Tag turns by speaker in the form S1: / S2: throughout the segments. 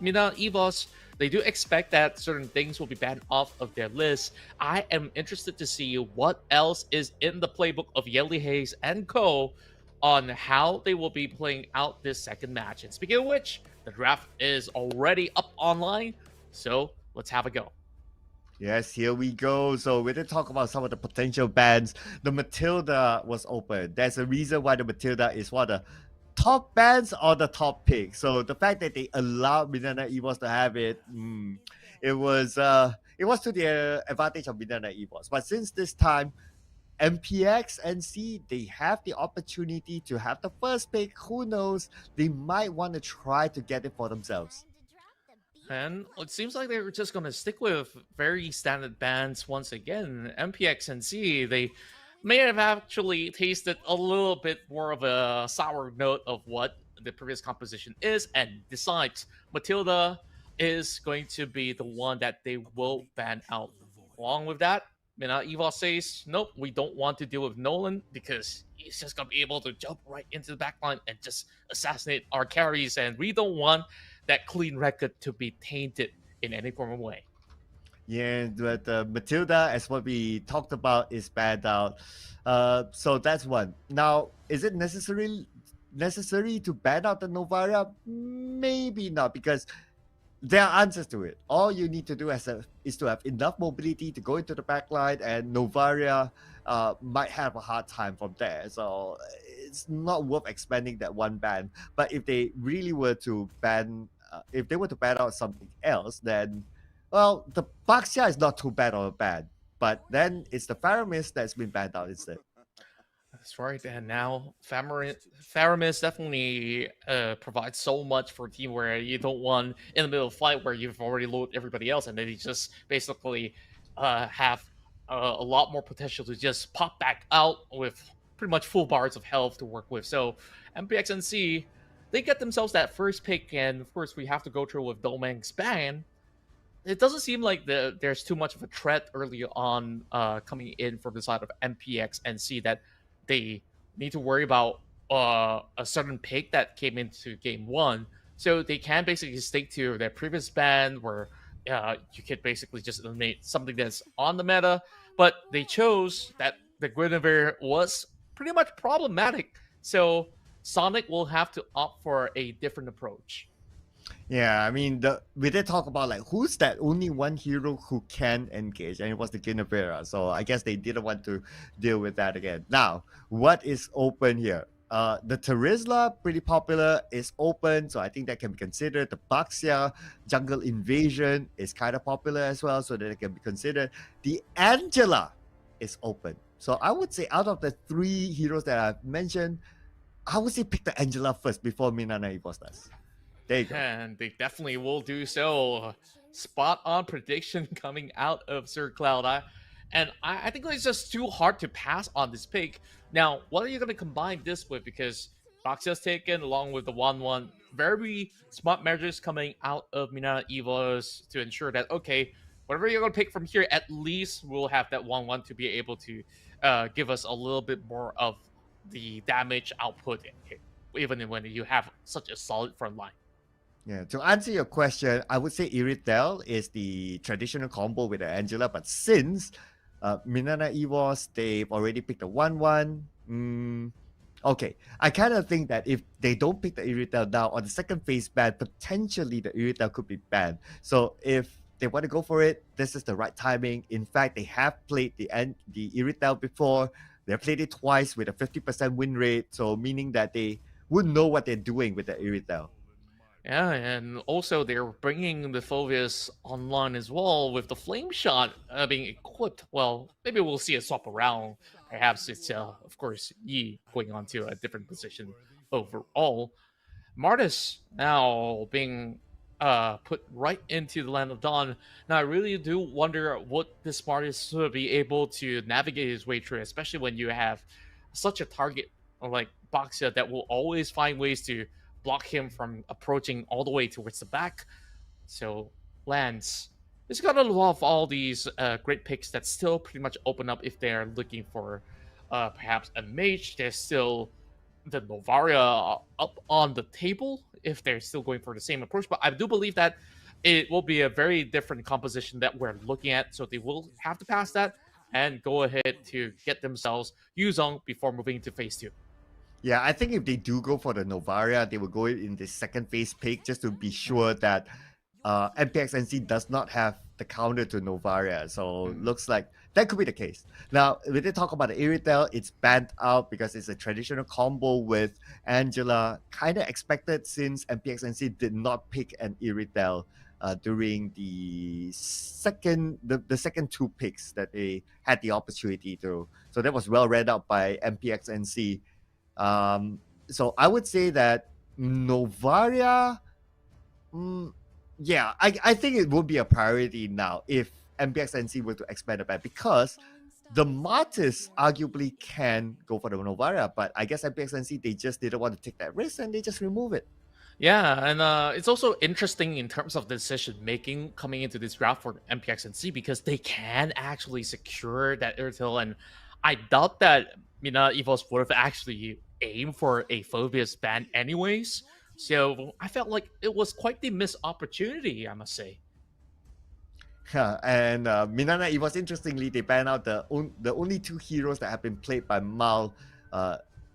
S1: Mina EVOS, they do expect that certain things will be banned off of their list. I am interested to see what else is in the playbook of Yelly Hayes and Co. on how they will be playing out this second match. And speaking of which, the draft is already up online, so let's have a go.
S2: Yes, here we go. So we did talk about some of the potential bans. The Matilda was open. There's a reason why the Matilda is one of the top bans or the top pick. So the fact that they allowed MINANA EVOS to have it, it was to the advantage of MINANA EVOS. But since this time, MPX and C, they have the opportunity to have the first pick. Who knows? They might want to try to get it for themselves.
S1: And it seems like they're just going to stick with very standard bans once again. MPX and C, they may have actually tasted a little bit more of a sour note of what the previous composition is, and decides Matilda is going to be the one that they will ban out. Along with that, Eva says, nope, we don't want to deal with Nolan because he's just going to be able to jump right into the backline and just assassinate our carries, and we don't want that clean record to be tainted in any form of way.
S2: Yeah, but Matilda, as what we talked about, is banned out. So that's one. Now, is it necessary to ban out the Novaria? Maybe not, because there are answers to it. All you need to do is to have enough mobility to go into the backline, and Novaria might have a hard time from there. So it's not worth expanding that one ban. But if they really were to ban, if they were to ban out something else, then well, the Baxia is not too bad or bad. But then it's the Faramis that's been banned out instead.
S1: That's right. And now Faramis definitely provides so much for a team where you don't want in the middle of fight where you've already loaded everybody else, and then you just basically have a lot more potential to just pop back out with pretty much full bars of health to work with. So MPX and C, they get themselves that first pick, and of course we have to go through with Domang's ban. It doesn't seem like there's too much of a threat early on coming in from the side of MPX and C that they need to worry about a certain pick that came into game one. So they can basically stick to their previous ban where you could basically just eliminate something that's on the meta. But they chose that the Guinevere was pretty much problematic. So Sonic will have to opt for a different approach.
S2: Yeah, I mean, we did talk about like who's that only one hero who can engage, and it was the Guinevere. So I guess they didn't want to deal with that again. Now, what is open here? The Terizla, pretty popular, is open, so I think that can be considered. The Baxia Jungle Invasion is kind of popular as well, so that it can be considered. The Angela is open. So I would say out of the three heroes that I've mentioned, I would say pick the Angela first before Minana Evos does. There you go.
S1: And they definitely will do so. Spot on prediction coming out of Sir Cloud. I think it's just too hard to pass on this pick. Now, what are you going to combine this with? Because Boxia's taken along with the 1-1. Very smart measures coming out of Minana Evos to ensure that, okay, whatever you're going to pick from here, at least we'll have that 1-1 to be able to give us a little bit more of the damage output, even when you have such a solid front line.
S2: Yeah, to answer your question, I would say Iritel is the traditional combo with the Angela, but since Minana EVOS, they've already picked a 1-1. Okay, I kind of think that if they don't pick the Iritel now on the second phase ban, potentially the Iritel could be banned. So if they want to go for it, this is the right timing. In fact, they have played the Iritel before. They played it twice with a 50% win rate, so meaning that they would know what they're doing with the Iritel.
S1: Yeah, and also they're bringing the Phobius online as well with the Flame Shot being equipped. Well, maybe we'll see a swap around. Perhaps it's, of course, Yi going on to a different position overall. Martis now being put right into the Land of Dawn. Now, I really do wonder what this Martis will be able to navigate his way through, especially when you have such a target like Boxia that will always find ways to block him from approaching all the way towards the back. So Lance is gonna love all these great picks that still pretty much open up if they're looking for perhaps a mage. There's still the Novaria up on the table if they're still going for the same approach. But I do believe that it will be a very different composition that we're looking at. So they will have to pass that and go ahead to get themselves Yuzong before moving into phase 2.
S2: Yeah, I think if they do go for the Novaria, they will go in the second phase pick just to be sure that MPX NC does not have the counter to Novaria. So looks like that could be the case. Now, when they talk about the Iritel, it's banned out because it's a traditional combo with Angela. Kind of expected since MPX NC did not pick an Iritel during the second two picks that they had the opportunity to. So that was well read out by MPX NC. So I would say that Novaria, yeah, I think it would be a priority now if MPX NC were to expand the ban, because the Martis arguably can go for the Novaria, but I guess MPX NC, they just didn't want to take that risk and they just remove it.
S1: Yeah, and it's also interesting in terms of decision making coming into this draft for MPX and C, because they can actually secure that Irtil, and I doubt that EVOS would have actually aimed for a Phobius ban anyways. So I felt like it was quite the missed opportunity, I must say.
S2: Yeah, and MINANA, it was interestingly, they banned out the only two heroes that have been played by Mal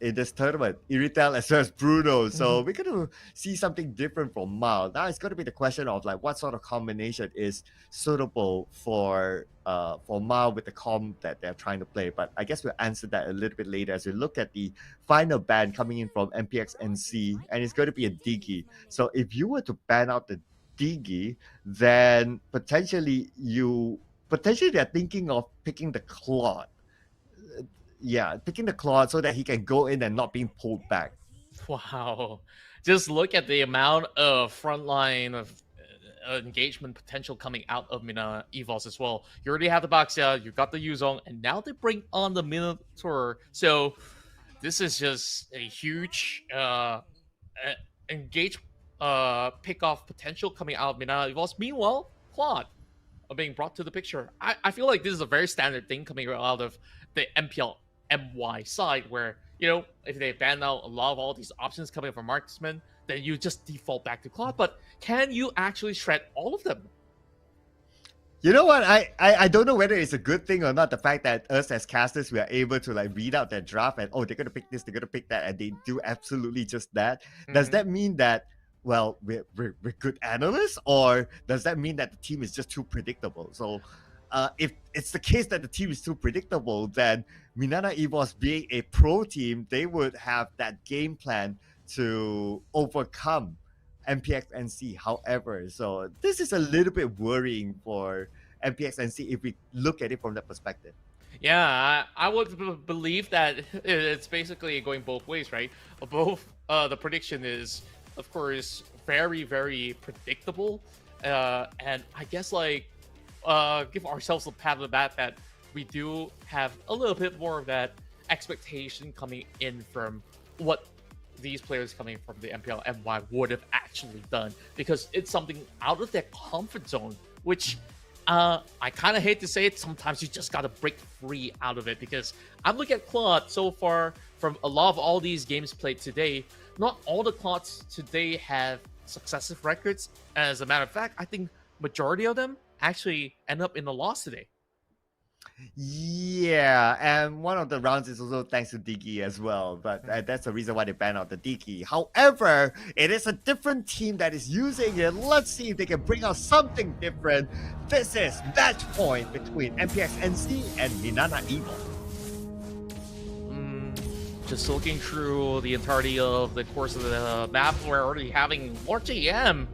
S2: in this tournament, Iritel as well as Bruno. So we're going to see something different from Mal. Now it's going to be the question of like what sort of combination is suitable for Mal with the comp that they're trying to play. But I guess we'll answer that a little bit later as we look at the final ban coming in from MPX NC, and it's going to be a Digi. So if you were to ban out the Digi, then potentially they're thinking of picking the Claude. Yeah, picking the Claude so that he can go in and not being pulled back.
S1: Wow. Just look at the amount of frontline of engagement potential coming out of EVOS as well. You already have the Baxia, you got the Yuzong, and now they bring on the Minotaur. So this is just a huge engage pick-off potential coming out of EVOS. Meanwhile, Claude are being brought to the picture. I feel like this is a very standard thing coming out of the MPL MY side, where, you know, if they ban out a lot of all these options coming from marksman, then you just default back to Claude. But can you actually shred all of them?
S2: You know what? I don't know whether it's a good thing or not. The fact that us as casters, we are able to like read out their draft and, oh, they're gonna pick this, they're gonna pick that, and they do absolutely just that. Does that mean that, well, we're good analysts, or does that mean that the team is just too predictable? So if it's the case that the team is too predictable, then MINANA EVOS, being a pro team, they would have that game plan to overcome MPX NC. However, so this is a little bit worrying for MPX NC if we look at it from that perspective.
S1: Yeah, I would believe that it's basically going both ways, right? Both the prediction is, of course, very, very predictable, and I guess like give ourselves a pat on the back that we do have a little bit more of that expectation coming in from what these players coming from the MPL MY would have actually done, because it's something out of their comfort zone, which I kind of hate to say it, sometimes you just got to break free out of it. Because I'm looking at Claude so far from a lot of all these games played today. Not all the Claudes today have successive records. As a matter of fact, I think majority of them actually end up in the loss today.
S2: Yeah, and one of the rounds is also thanks to Digi as well, but that's the reason why they banned out the Digi. However, it is a different team that is using it. Let's see if they can bring out something different. This is match point between MPX NC and MINANA EVOS.
S1: Just looking through the entirety of the course of the map, we're already having Lord JM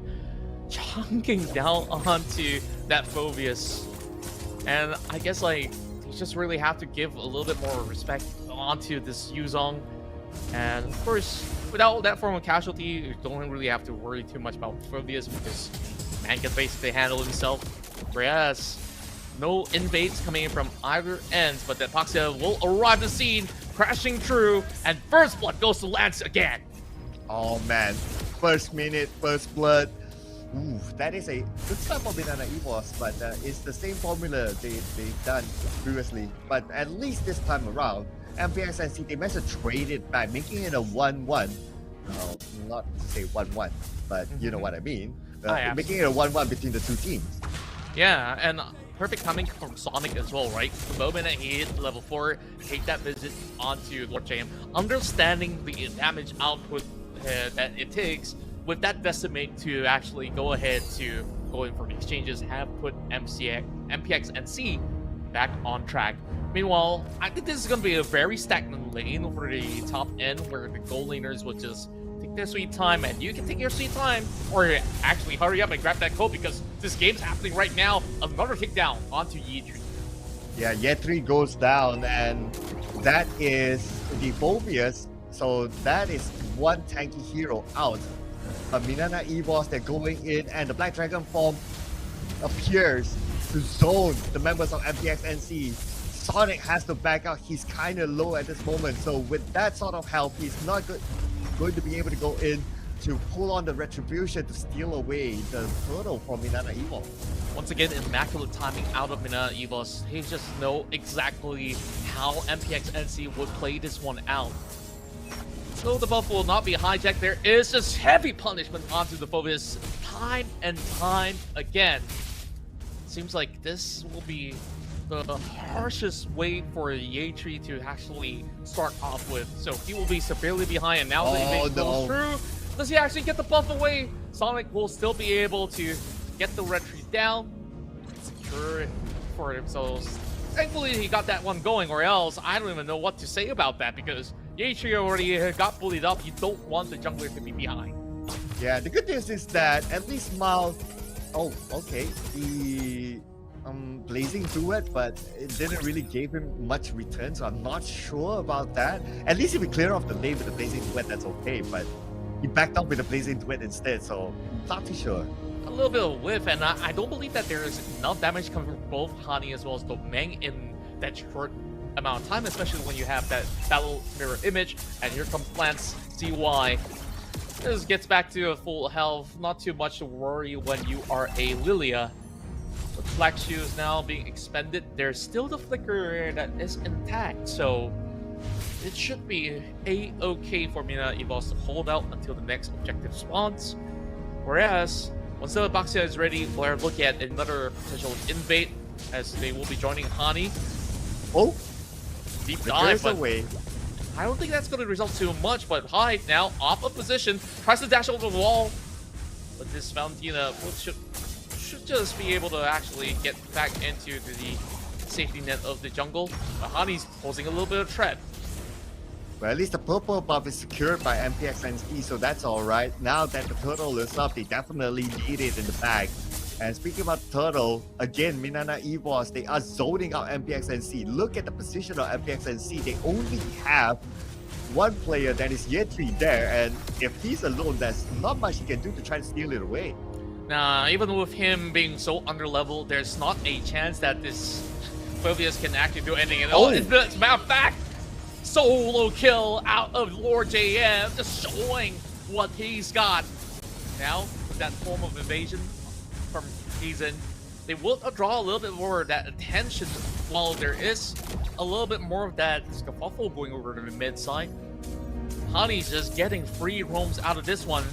S1: chunking down onto that Phobius. And I guess like you just really have to give a little bit more respect onto this Yuzong. And of course, without that form of casualty, you don't really have to worry too much about Phobius, because man can basically handle himself. Whereas no invades coming in from either end, but that Paxia will arrive the scene, crashing through, and first blood goes to Lance again.
S2: Oh man, first minute, first blood. Ooh, that is a good start for MINANA EVOS, but it's the same formula they've done previously. But at least this time around, MPX NC, they managed to trade it back, making it a 1-1. not to say 1-1, but you know what I mean. Making it a 1-1 between the two teams.
S1: Yeah, and perfect timing from Sonic as well, right? The moment that he hit level 4, take that visit onto Lord JM, understanding the damage output that it takes with that decimate to actually go ahead to go in for the exchanges, have put MPX and C back on track. Meanwhile, I think this is going to be a very stagnant lane for the top end where the gold laners will just take their sweet time, and you can take your sweet time or actually hurry up and grab that code because this game's happening right now. Another takedown onto Yi3.
S2: Yeah, Yi3 goes down, and that is the Phobius. So that is one tanky hero out. But MINANA EVOS, they're going in, and the Black Dragon form appears to zone the members of MPX NC. Sonic has to back out. He's kind of low at this moment. So with that sort of help, he's not going to be able to go in to pull on the retribution to steal away the turtle from MINANA EVOS.
S1: Once again, immaculate timing out of MINANA EVOS. He just know exactly how MPX NC would play this one out. So the buff will not be hijacked. There is just heavy punishment onto the Phobius time and time again. Seems like this will be the harshest way for Yi3 to actually start off with. So he will be severely behind, and now the evasion goes through. Does he actually get the buff away? Sonic will still be able to get the retreat down, secure it for himself. Thankfully, he got that one going, or else I don't even know what to say about that, because Yi3 already got bullied up. You don't want the jungler to be behind.
S2: Yeah, the good news is that at least Mal... Oh, okay. The blazing duet, but it didn't really give him much return, so I'm not sure about that. At least if we clear off the lane with the blazing duet, that's okay, but he backed up with the blazing duet instead, so not too sure.
S1: A little bit of whiff, and I don't believe that there is enough damage coming from both Hani as well as Domain in that short amount of time, especially when you have that battle mirror image, and here comes Plants CY. This gets back to a full health, not too much to worry when you are a Lilia. With Black Shoes now being expended, there's still the flicker that is intact, so it should be a-okay for MINANA EVOS to hold out until the next objective spawns. Whereas, once the Baxia is ready, we'll look at another potential invade as they will be joining Hani.
S2: Oh!
S1: Deep dive, but
S2: away.
S1: I don't think that's going to result too much, but Hyde now off of position, tries to dash over the wall. But this Valentina should just be able to actually get back into the safety net of the jungle. But Hani's posing a little bit of threat.
S2: Well, at least the purple buff is secured by MPX NC, so that's alright. Now that the turtle is up, they definitely need it in the bag. And speaking about turtle, again, MINANA EVOS, they are zoning out MPX NC. Look at the position of MPX NC. They only have one player, that is Yi3 there, and if he's alone, there's not much he can do to try to steal it away.
S1: Nah, even with him being so underleveled, there's not a chance that this Phobius can actually do anything at all. As a matter of fact, solo kill out of Lord JM, just showing what he's got. Now, with that form of evasion from Season, they will draw a little bit more of that attention while there is a little bit more of that scuffle going over to the mid side. Hani's just getting free roams out of this one.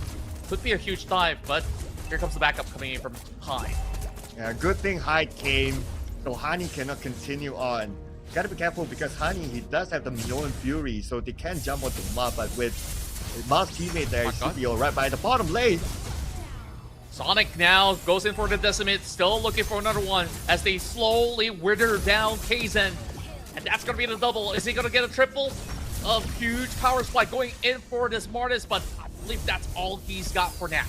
S1: Could be a huge dive, but here comes the backup coming in from Hyde.
S2: Yeah, good thing Hyde came, so Hani cannot continue on. Gotta be careful because Hani, he does have the Minoan Fury, so they can jump onto Ma, but with Ma's teammate there, it should be alright. By the bottom lane,
S1: Sonic now goes in for the Decimate, still looking for another one as they slowly wither down Kaizen. And that's going to be the double. Is he going to get a triple? A huge power spike going in for this Martis, but I believe that's all he's got for now.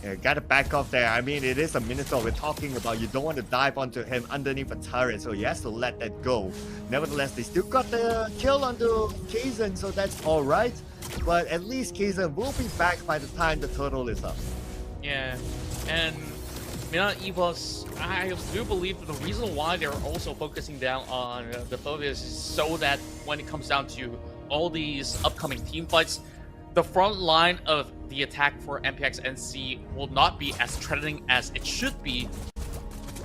S2: yeah, gotta back off there. I mean, it is a Minotaur we're talking about. You don't want to dive onto him underneath a turret, so he has to let that go. Nevertheless, they still got the kill onto Kaizen, so that's alright. But at least Kaizen will be back by the time the turtle is up.
S1: Yeah, and MINANA EVOS, I do believe the reason why they're also focusing down on the Phobius is so that when it comes down to all these upcoming team fights, the front line of the attack for MPX NC will not be as threatening as it should be.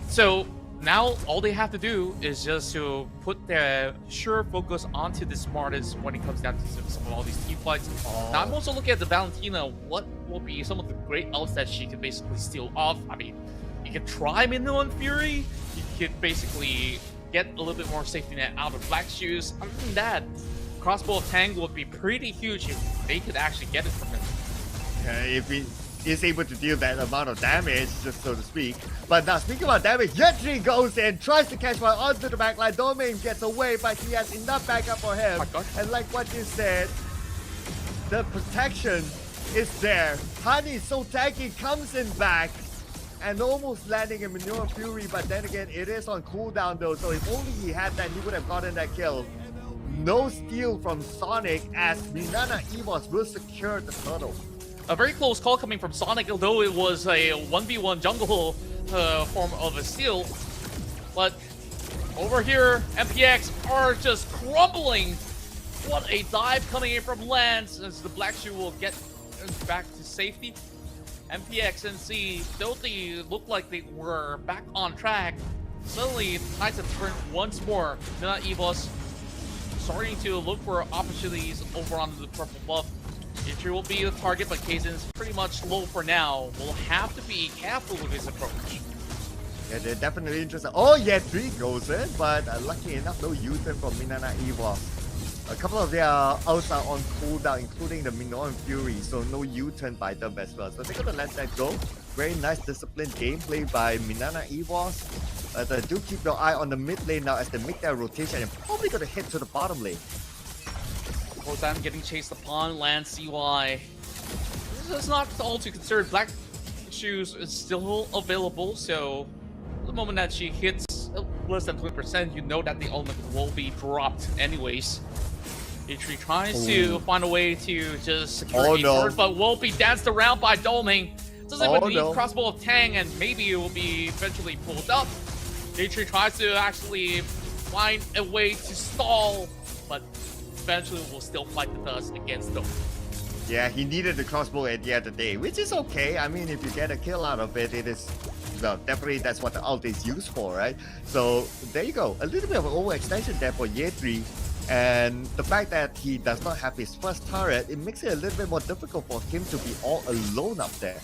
S1: So now all they have to do is just to put their sure focus onto the smartest when it comes down to some of all these team fights. Now I'm also looking at the Valentina. What will be some of the great outs that she can basically steal off? I mean, you can try Minnow Fury. You could basically get a little bit more safety net out of Black Shoes. Other than that, Crossbow of Tang would be pretty huge if they could actually get it from him.
S2: If he is able to deal that amount of damage, just so to speak. But now, speaking about damage, Yetri goes in, tries to catch one onto the backline. Domain gets away, but he has enough backup for him. And like what you said, the protection is there. Honey is so tanky, comes in back, and almost landing a Manure Fury, but then again, it is on cooldown though, so if only he had that, he would have gotten that kill. No steal from Sonic as Minana EVOS will secure the turtle.
S1: A very close call coming from Sonic, although it was a 1v1 jungle form of a steal. But over here, MPX are just crumbling. What a dive coming in from Lance as the Black Shoe will get back to safety. MPX and NSEA, though they looked like they were back on track, suddenly the tides have turned once more. Minana EVOS starting to look for opportunities over on the purple buff. Itri will be the target, but Kaizen's pretty much low for now. We'll have to be careful with his approach.
S2: Yeah, they're definitely interested. Oh yeah, 3 goes in, but lucky enough, no U-turn from Minana EVOS. A couple of their outs are on cooldown, including the Minoan Fury, so no U-turn by them as well. So they're gonna let that go. Very nice disciplined gameplay by Minana EVOS. Do keep your eye on the mid lane now as they make their rotation and probably gonna hit to the bottom lane.
S1: Kozan getting chased upon, Lance CY. This is not all too concerned. Black Shoes is still available, so the moment that she hits less than 20%, you know that the ultimate will be dropped anyways. Itri tries to find a way to just secure a turret, but will be danced around by Dolming. Doesn't even need Crossbow of Tang, and maybe it will be eventually pulled up. Itri tries to actually find a way to stall, but eventually will still fight the dust against them.
S2: Yeah, he needed the crossbow at the end of the day, which is okay. I mean, if you get a kill out of it, it is, well, definitely that's what the ult is used for, right? So there you go. A little bit of an overextension there for Yetri. And the fact that he does not have his first turret, it makes it a little bit more difficult for him to be all alone up there.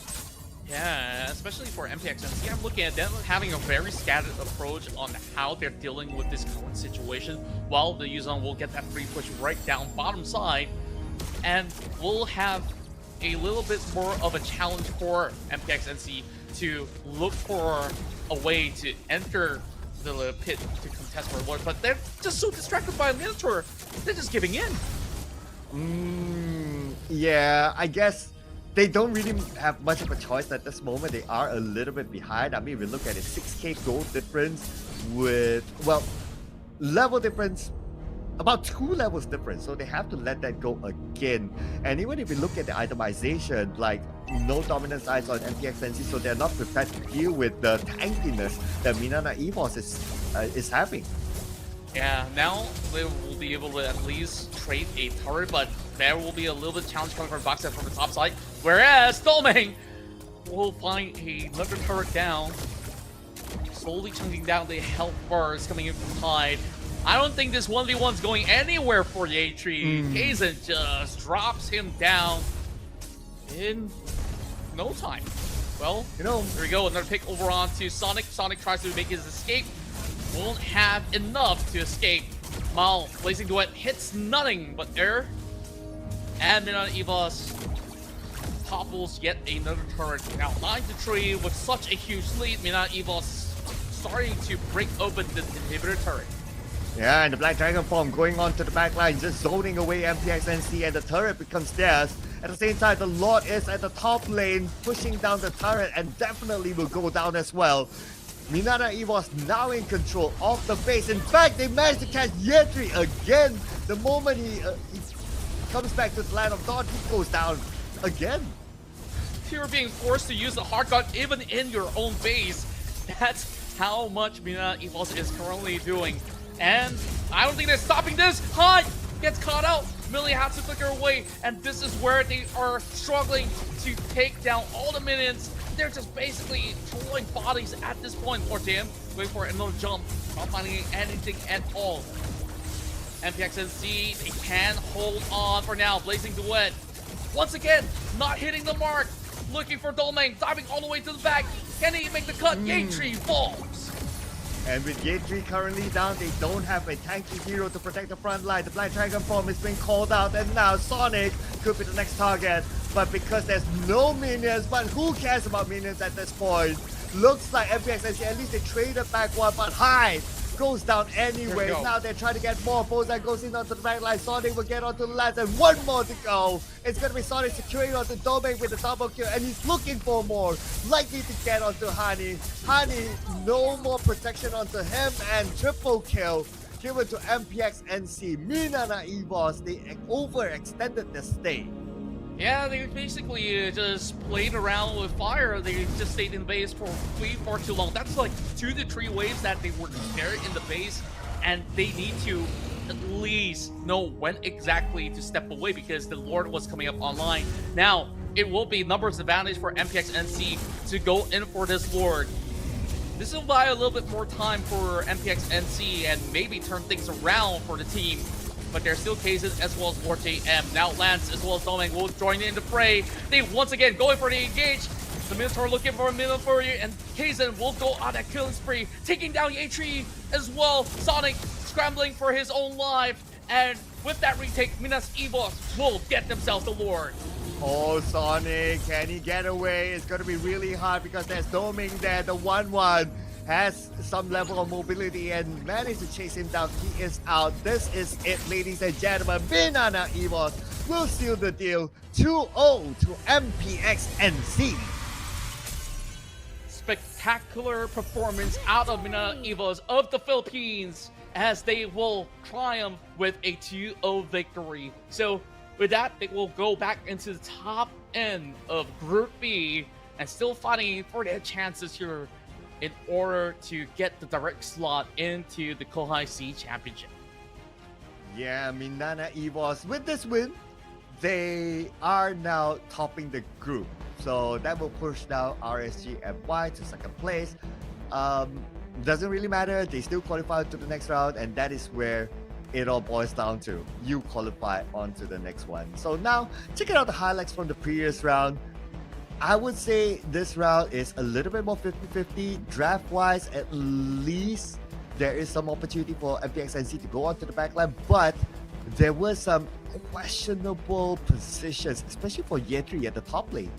S1: Yeah, especially for MPX and NSEA, I'm looking at them having a very scattered approach on how they're dealing with this current situation, while the Yuzon will get that free push right down bottom side, and we'll have a little bit more of a challenge for MPX and NSEA to look for a way to enter the pit to contest for awards, but they're just so distracted by Minotaur, they're just giving in.
S2: Yeah, I guess they don't really have much of a choice at this moment. They are a little bit behind. I mean, we look at it, 6k gold difference with, well, level difference, about 2 levels difference. So they have to let that go again. And even if we look at the itemization, like no dominance eyes on MPX NC, so they're not prepared to deal with the tankiness that Minana EVOS is having.
S1: Yeah, now they will be able to at least trade a turret, but there will be a little bit of challenge coming from Boxset from the top side. Whereas Dolmeng will find another turret down, slowly chunking down the health bars coming in from Tide. I don't think this 1v1's going anywhere for Yetri. Kaizen just drops him down in no time. Well,
S2: you know,
S1: there we go, another pick over onto Sonic. Sonic tries to make his escape. Won't have enough to escape. Mal, Blazing Duet hits nothing but air. And Minana EVOS topples yet another turret. Now 9-3 with such a huge lead. Minana EVOS starting to break open this inhibitor turret.
S2: Yeah, and the Black Dragon form going on to the back line, just zoning away MPX NC, and the turret becomes theirs. At the same time, the Lord is at the top lane, pushing down the turret, and definitely will go down as well. Minana EVOS now in control of the base. In fact, they managed to catch Yetri again. The moment he comes back to the land of dawn, he goes down again.
S1: You're being forced to use the hard gun even in your own base. That's how much Minana EVOS is currently doing. And I don't think they're stopping this. Hot gets caught out. Millie has to flicker away, and this is where they are struggling to take down all the minions. they're just basically throwing bodies at this point. Or damn, wait for another jump, not finding anything at all. MPX NC, they can hold on for now. Blazing Duet, once again, not hitting the mark. Looking for Dolmeng, diving all the way to the back. Can he make the cut? Yatri falls.
S2: And with Yatri currently down, they don't have a tanky hero to protect the front line. The Blind Dragon form is being called out, and now Sonic could be the next target. But because there's no minions, but who cares about minions at this point? Looks like MPX NC, at least they traded back one, but Hyde goes down anyway. Now they're trying to get more. Bozan goes in onto the back line. Sonic will get onto the last, and one more to go. It's going to be Sonic securing onto Domeng with a double kill, and he's looking for more. Likely to get onto Hani. Hani, no more protection onto him, and triple kill given to MPX NC. MINANA EVOS, they overextended the stay.
S1: Yeah, they basically just played around with fire. They just stayed in the base for way far too long. That's like 2 to 3 waves that they were there in the base, and they need to at least know when exactly to step away because the Lord was coming up online. Now, it will be numbers advantage for MPX NC to go in for this Lord. This will buy a little bit more time for MPX NC and maybe turn things around for the team. But there's still cases as well as Lord JM. Now Lance as well as Domeng will join in the fray. They once again going for the engage. The Minotaur looking for a Minotaur, and Kaizen will go on that killing spree, taking down Yatri as well. Sonic scrambling for his own life. And with that retake, Minas EVOS will get themselves the Lord.
S2: Oh, Sonic, can he get away? It's going to be really hard because there's Domeng there. The 1-1 has some level of mobility and managed to chase him down. He is out. This is it, ladies and gentlemen. MINANA EVOS will seal the deal 2-0 to MPX NC.
S1: Spectacular performance out of MINANA EVOS of the Philippines as they will triumph with a 2-0 victory. So with that, they will go back into the top end of Group B and still fighting for their chances here in order to get the direct slot into the KOHAI C Championship.
S2: Yeah, MINANA EVOS, with this win, they are now topping the group. So that will push down RSG and Y to second place. Doesn't really matter. They still qualify to the next round, and that is where it all boils down to. You qualify on to the next one. So now, checking out the highlights from the previous round. I would say this round is a little bit more 50-50. Draft-wise, at least there is some opportunity for MPX NC to go onto the backline, but there were some questionable positions, especially for Yatri at the top lane.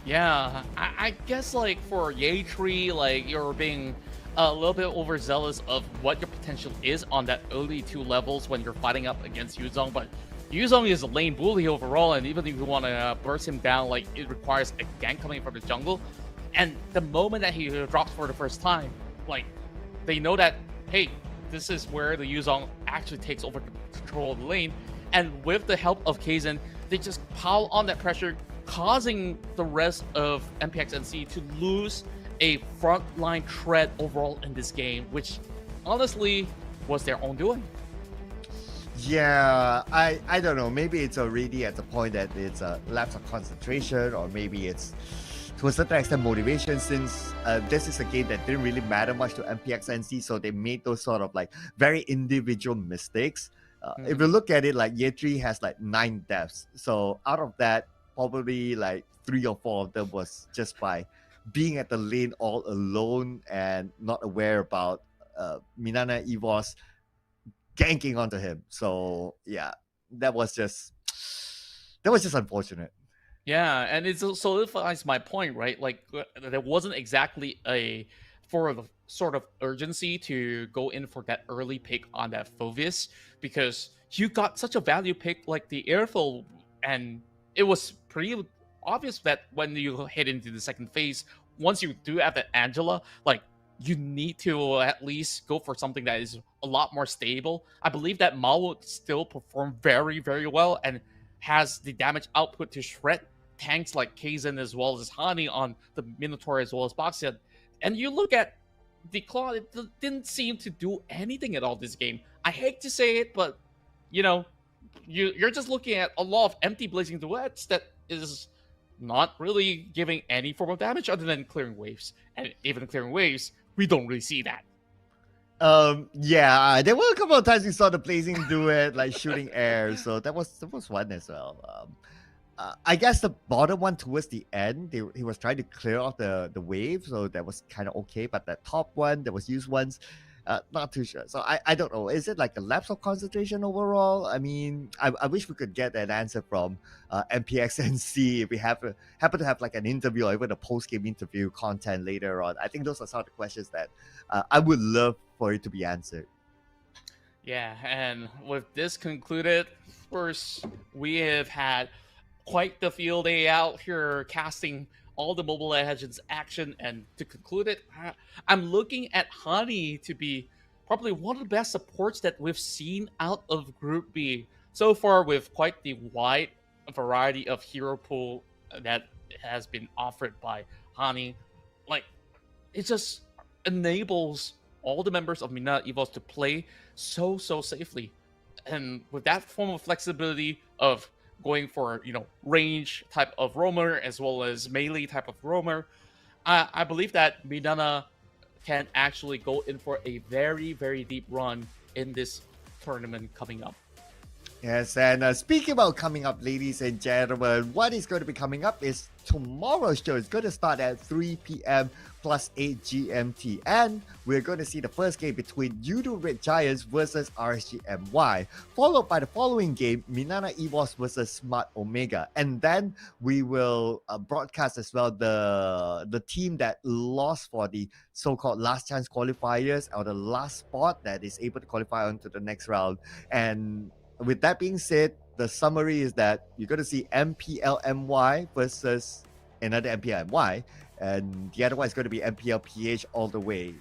S1: Yeah, I guess like for Yatri, like you're being a little bit overzealous of what your potential is on that early 2 levels when you're fighting up against Yuzong, but Yuzong is a lane bully overall, and even if you want to burst him down, like it requires a gank coming from the jungle. And the moment that he drops for the first time, like they know that, hey, this is where the Yuzong actually takes over control of the lane. And with the help of Kaizen, they just pile on that pressure, causing the rest of MPX NC to lose a frontline threat overall in this game, which honestly was their own doing.
S2: Yeah, I don't know. Maybe it's already at the point that it's a lapse of concentration, or maybe it's to a certain extent motivation, since this is a game that didn't really matter much to MPX NC, so they made those sort of like very individual mistakes. If you look at it, like Yatri has like 9 deaths, so out of that, probably like 3 or 4 of them was just by being at the lane all alone and not aware about MINANA EVOS ganking onto him. So yeah, that was just unfortunate.
S1: Yeah, and it solidifies my point, right? Like there wasn't exactly a for the sort of urgency to go in for that early pick on that Phovis, because you got such a value pick like the Airful, and it was pretty obvious that when you head into the second phase, once you do have that Angela, like you need to at least go for something that is a lot more stable. I believe that Mao would still perform very, very well and has the damage output to shred tanks like Kaizen as well as Hani on the Minotaur as well as Boxia. And you look at the Claw, it didn't seem to do anything at all this game. I hate to say it, but you know, you're just looking at a lot of empty blazing duets that is not really giving any form of damage other than clearing waves. And even clearing waves, we don't really see that.
S2: Yeah, there were a couple of times we saw the blazing do it, like shooting air. So that was one as well. I guess the bottom one towards the end, he was trying to clear off the wave, so that was kind of okay. But the top one, that was used once, not too sure. So I don't know. Is it like a lapse of concentration overall? I mean, I wish we could get an answer from MPX and see if we happen to have like an interview or even a post game interview content later on. I think those are some of the questions that I would love for it to be answered.
S1: Yeah, and with this concluded, of course, we have had quite the field day out here casting all the Mobile Legends action. And to conclude it, I'm looking at Honey to be probably one of the best supports that we've seen out of Group B so far, with quite the wide variety of hero pool that has been offered by Honey. Like, it just enables all the members of MINANA EVOS to play so safely, and with that form of flexibility of going for range type of roamer as well as melee type of roamer, I believe that MINANA can actually go in for a very deep run in this tournament coming up.
S2: Yes, and speaking about coming up, ladies and gentlemen, what is going to be coming up is tomorrow's show. It's going to start at 3 p.m. plus 8 GMT, and we're going to see the first game between Yudu Red Giants versus RSGMY, followed by the following game, MINANA EVOS versus Smart Omega, and then we will broadcast as well the team that lost for the so-called last chance qualifiers, or the last spot that is able to qualify onto the next round. And with that being said, the summary is that you're going to see MPLMY versus another MPLMY, and the other one is going to be MPLPH all the way.